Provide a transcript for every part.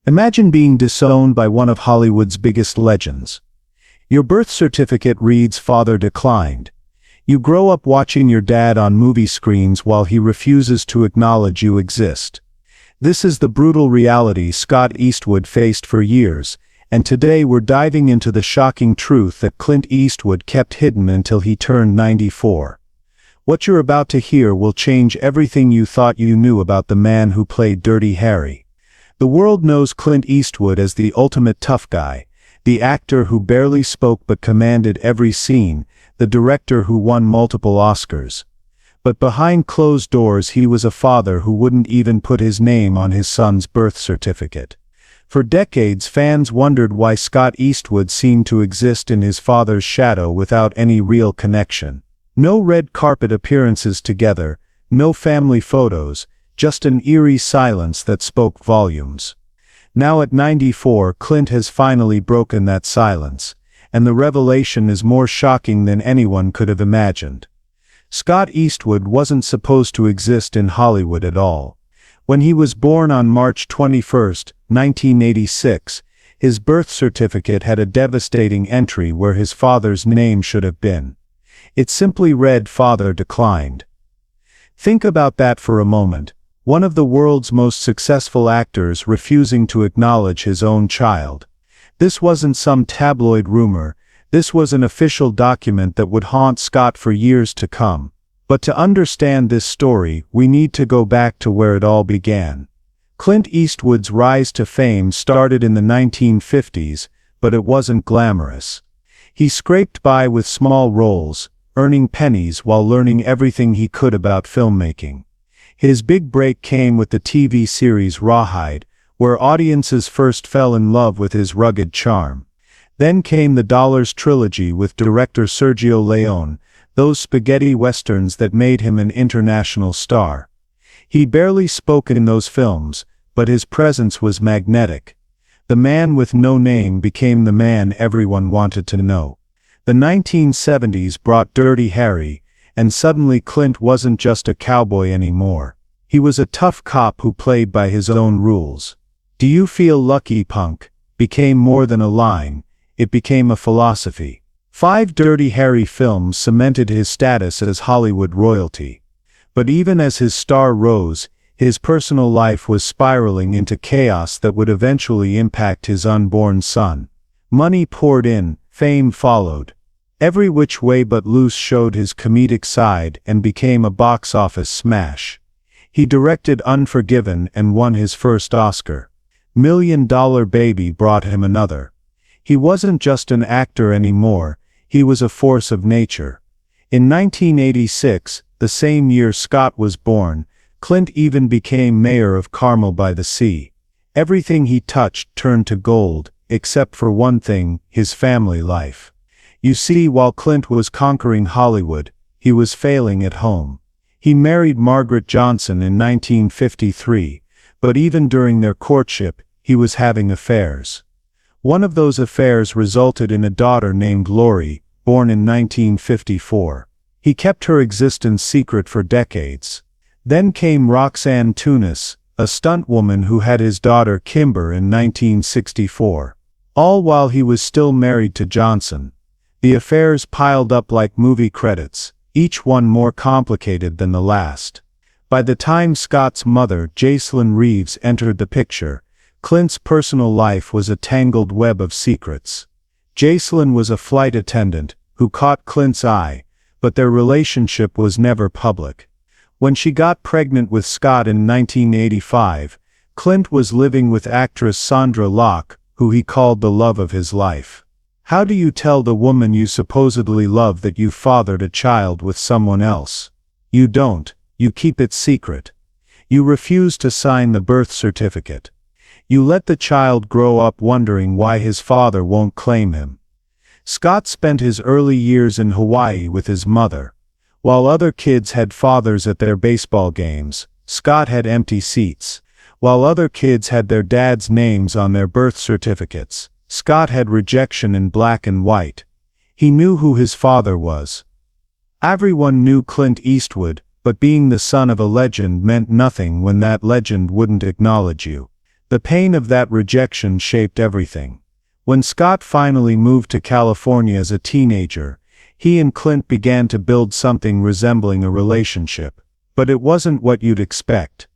Imagine being disowned by one of Hollywood's biggest legends. Your birth certificate reads "Father declined." You grow up watching your dad on movie screens while he refuses to acknowledge you exist. This is the brutal reality Scott Eastwood faced for years, and today we're diving into the shocking truth that Clint Eastwood kept hidden until he turned 94. What you're about to hear will change everything you thought you knew about the man who played Dirty Harry. The world knows Clint Eastwood as the ultimate tough guy, the actor who barely spoke but commanded every scene, the director who won multiple Oscars. But behind closed doors he was a father who wouldn't even put his name on his son's birth certificate. For decades fans wondered why Scott Eastwood seemed to exist in his father's shadow without any real connection. No red carpet appearances together, no family photos, just an eerie silence that spoke volumes. Now at 94, Clint has finally broken that silence, and the revelation is more shocking than anyone could have imagined. Scott Eastwood wasn't supposed to exist in Hollywood at all. When he was born on March 21, 1986, his birth certificate had a devastating entry where his father's name should have been. It simply read "Father declined." Think about that for a moment. One of the world's most successful actors refusing to acknowledge his own child. This wasn't some tabloid rumor, this was an official document that would haunt Scott for years to come. But to understand this story, we need to go back to where it all began. Clint Eastwood's rise to fame started in the 1950s, but it wasn't glamorous. He scraped by with small roles, earning pennies while learning everything he could about filmmaking. His big break came with the TV series Rawhide, where audiences first fell in love with his rugged charm. Then came the Dollars trilogy with director Sergio Leone, those spaghetti westerns that made him an international star. He barely spoke in those films, but his presence was magnetic. The man with no name became the man everyone wanted to know. The 1970s brought Dirty Harry, and suddenly Clint wasn't just a cowboy anymore. He was a tough cop who played by his own rules. "Do you feel lucky, punk?" became more than a line, it became a philosophy. 5 Dirty Harry films cemented his status as Hollywood royalty. But even as his star rose, his personal life was spiraling into chaos that would eventually impact his unborn son. Money poured in, fame followed. Every Which Way But Loose showed his comedic side and became a box office smash. He directed Unforgiven and won his first Oscar. $1 Million Baby brought him another. He wasn't just an actor anymore, he was a force of nature. In 1986, the same year Scott was born, Clint even became mayor of Carmel by the Sea. Everything he touched turned to gold, except for one thing, his family life. You see, while Clint was conquering Hollywood, he was failing at home. He married Margaret Johnson in 1953, but even during their courtship, he was having affairs. One of those affairs resulted in a daughter named Lori, born in 1954. He kept her existence secret for decades. Then came Roxanne Tunis, a stunt woman who had his daughter Kimber in 1964. All while he was still married to Johnson. The affairs piled up like movie credits, each one more complicated than the last. By the time Scott's mother, Jacelyn Reeves, entered the picture, Clint's personal life was a tangled web of secrets. Jacelyn was a flight attendant, who caught Clint's eye, but their relationship was never public. When she got pregnant with Scott in 1985, Clint was living with actress Sandra Locke, who he called the love of his life. How do you tell the woman you supposedly love that you fathered a child with someone else? You don't, you keep it secret. You refuse to sign the birth certificate. You let the child grow up wondering why his father won't claim him. Scott spent his early years in Hawaii with his mother. While other kids had fathers at their baseball games, Scott had empty seats. While other kids had their dads' names on their birth certificates, Scott had Rejection in black and white. He knew who his father was. Everyone knew Clint Eastwood, but being the son of a legend meant nothing when that legend wouldn't acknowledge you. The pain of that rejection shaped everything. When Scott finally moved to California as a teenager, he and Clint began to build something resembling a relationship. But it wasn't what you'd expect.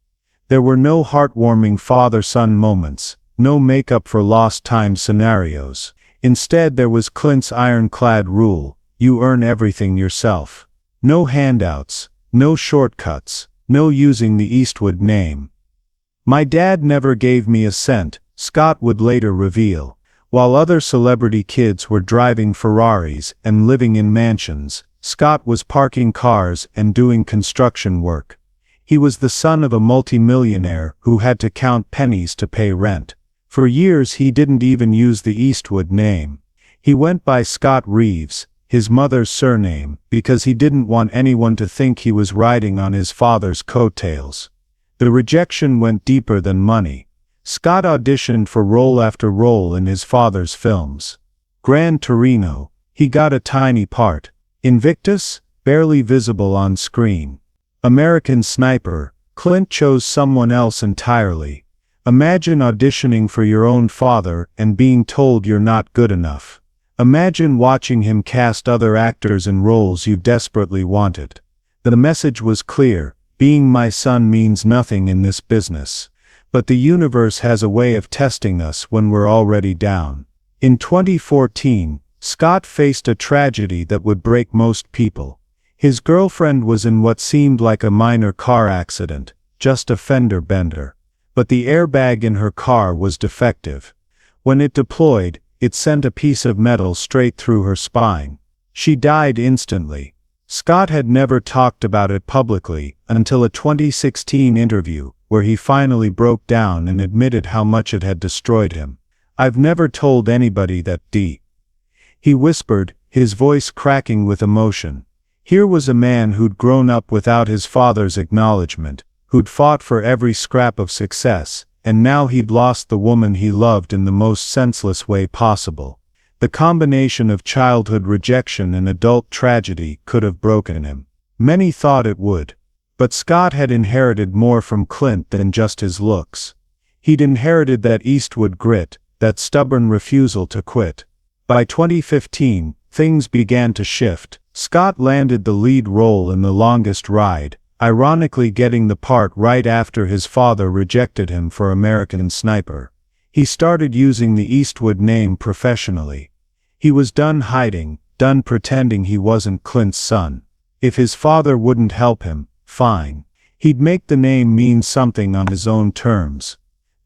There were no heartwarming father-son moments, no make-up for lost time scenarios. Instead, there was Clint's ironclad rule: you earn everything yourself. No handouts, no shortcuts, no using the Eastwood name. "My dad never gave me a cent," Scott would later reveal. While other celebrity kids were driving Ferraris and living in mansions, Scott was parking cars and doing construction work. He was the son of a multimillionaire who had to count pennies to pay rent. For years he didn't even use the Eastwood name. He went by Scott Reeves, his mother's surname, because he didn't want anyone to think he was riding on his father's coattails. The rejection went deeper than money. Scott auditioned for role after role in his father's films. Gran Torino, he got a tiny part. Invictus, barely visible on screen. American Sniper, Clint chose someone else entirely. Imagine auditioning for your own father and being told you're not good enough. Imagine watching him cast other actors in roles you desperately wanted. The message was clear: being my son means nothing in this business. But the universe has a way of testing us when we're already down. In 2014, Scott faced a tragedy that would break most people. His girlfriend was in what seemed like a minor car accident, just a fender bender. But the airbag in her car was defective. When it deployed, it sent a piece of metal straight through her spine. She died instantly. Scott had never talked about it publicly until a 2016 interview, where he finally broke down and admitted how much it had destroyed him. "I've never told anybody that, he whispered, his voice cracking with emotion. Here was a man who'd grown up without his father's acknowledgement, who'd fought for every scrap of success, and now he'd lost the woman he loved in the most senseless way possible. The combination of childhood rejection and adult tragedy could have broken him. Many thought it would. But Scott had inherited more from Clint than just his looks. He'd inherited that Eastwood grit, that stubborn refusal to quit. By 2015, things began to shift. Scott landed the lead role in The Longest Ride, ironically getting the part right after his father rejected him for American Sniper. He started using the Eastwood name professionally. He was done hiding, done pretending he wasn't Clint's son. If his father wouldn't help him, fine. He'd make the name mean something on his own terms.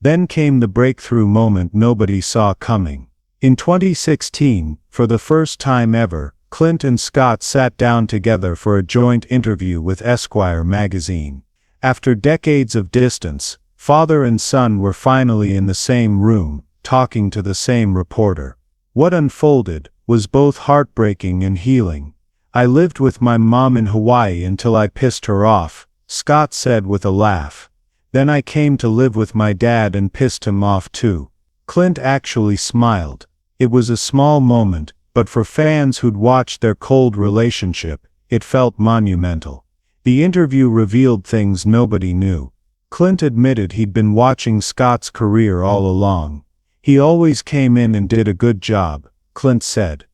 Then came the breakthrough moment nobody saw coming. In 2016, for the first time ever, Clint and Scott sat down together for a joint interview with Esquire magazine. After decades of distance, father and son were finally in the same room, talking to the same reporter. What unfolded was both heartbreaking and healing. "I lived with my mom in Hawaii until I pissed her off," Scott said with a laugh. "Then I came to live with my dad and pissed him off too." Clint actually smiled. It was a small moment, but for fans who'd watched their cold relationship, it felt monumental. The interview revealed things nobody knew. Clint admitted he'd been watching Scott's career all along. "He always came in and did a good job," Clint said.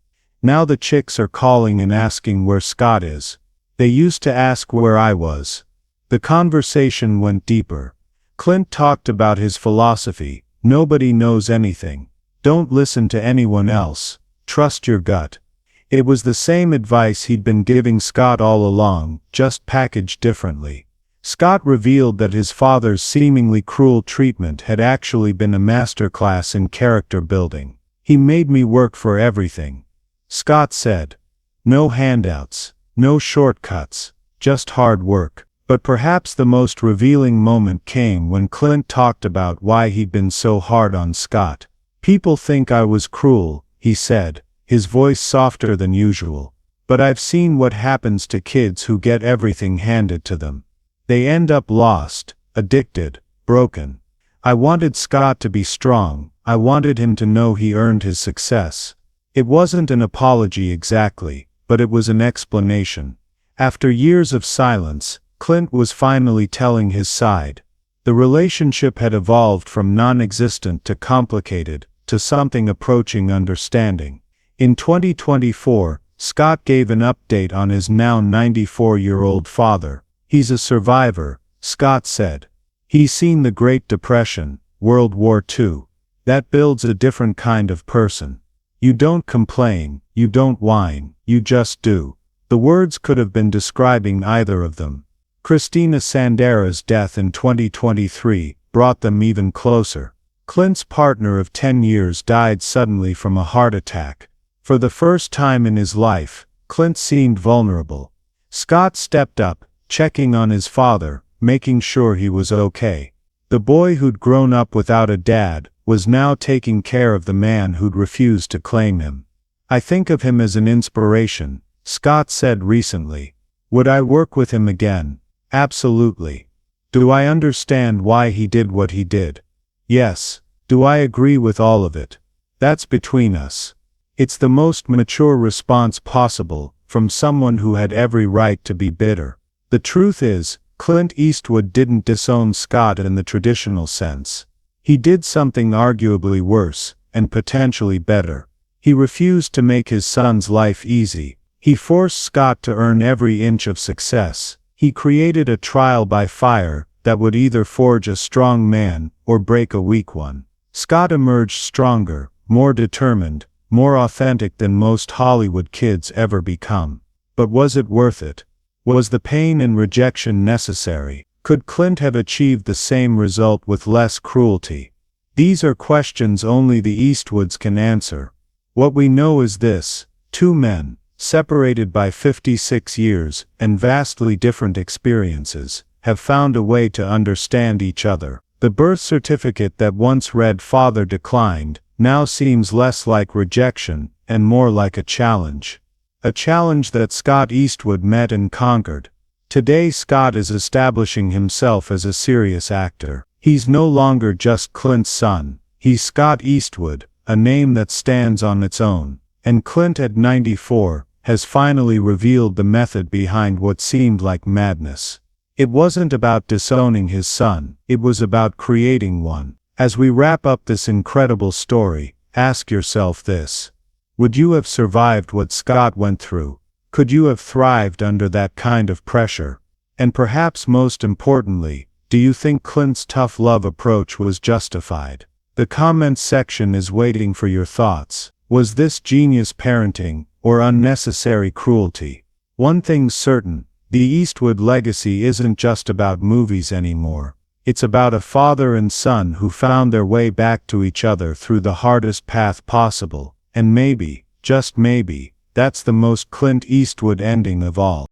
"Now the chicks are calling and asking where Scott is. They used to ask where I was." The conversation went deeper. Clint talked about his philosophy: nobody knows anything. Don't listen to anyone else. Trust your gut. It was the same advice he'd been giving Scott all along, just packaged differently. Scott revealed that his father's seemingly cruel treatment had actually been a masterclass in character building. "He made me work for everything," Scott said. "No handouts, no shortcuts, just hard work." But perhaps the most revealing moment came when Clint talked about why he'd been so hard on Scott. "People think I was cruel," he said, his voice softer than usual. "But I've seen what happens to kids who get everything handed to them. They end up lost, addicted, broken. I wanted Scott to be strong. I wanted him to know he earned his success." It wasn't an apology exactly, but it was an explanation. After years of silence, Clint was finally telling his side. The relationship had evolved from non-existent to complicated, to something approaching understanding. In 2024, Scott gave an update on his now 94-year-old father. He's a survivor, Scott said. He's seen the Great Depression, World War II. That builds a different kind of person. You don't complain, you don't whine, you just do. The words could have been describing either of them. Christina Sandera's death in 2023 brought them even closer. Clint's partner of 10 years died suddenly from a heart attack. For the first time in his life, Clint seemed vulnerable. Scott stepped up, checking on his father, making sure he was okay. The boy who'd grown up without a dad was now taking care of the man who'd refused to claim him. I think of him as an inspiration, Scott said recently. Would I work with him again? Absolutely. Do I understand why he did what he did? Yes. Do I agree with all of it? That's between us. It's the most mature response possible, from someone who had every right to be bitter. The truth is, Clint Eastwood didn't disown Scott in the traditional sense. He did something arguably worse, and potentially better. He refused to make his son's life easy. He forced Scott to earn every inch of success. He created a trial by fire that would either forge a strong man or break a weak one. Scott emerged stronger, more determined, more authentic than most Hollywood kids ever become. But was it worth it? Was the pain and rejection necessary? Could Clint have achieved the same result with less cruelty? These are questions only the Eastwoods can answer. What we know is this: two men, separated by 56 years and vastly different experiences, have found a way to understand each other. The birth certificate that once read "Father declined" now seems less like rejection and more like a challenge. A challenge that Scott Eastwood met and conquered. Today Scott is establishing himself as a serious actor. He's no longer just Clint's son. He's Scott Eastwood, a name that stands on its own. And Clint at 94 has finally revealed the method behind what seemed like madness. It wasn't about disowning his son, it was about creating one. As we wrap up this incredible story, ask yourself this: would you have survived what Scott went through? Could you have thrived under that kind of pressure? And perhaps most importantly, do you think Clint's tough love approach was justified? The comments section is waiting for your thoughts. Was this genius parenting, or unnecessary cruelty? One thing's certain, the Eastwood legacy isn't just about movies anymore. It's about a father and son who found their way back to each other through the hardest path possible. And maybe, just maybe, that's the most Clint Eastwood ending of all.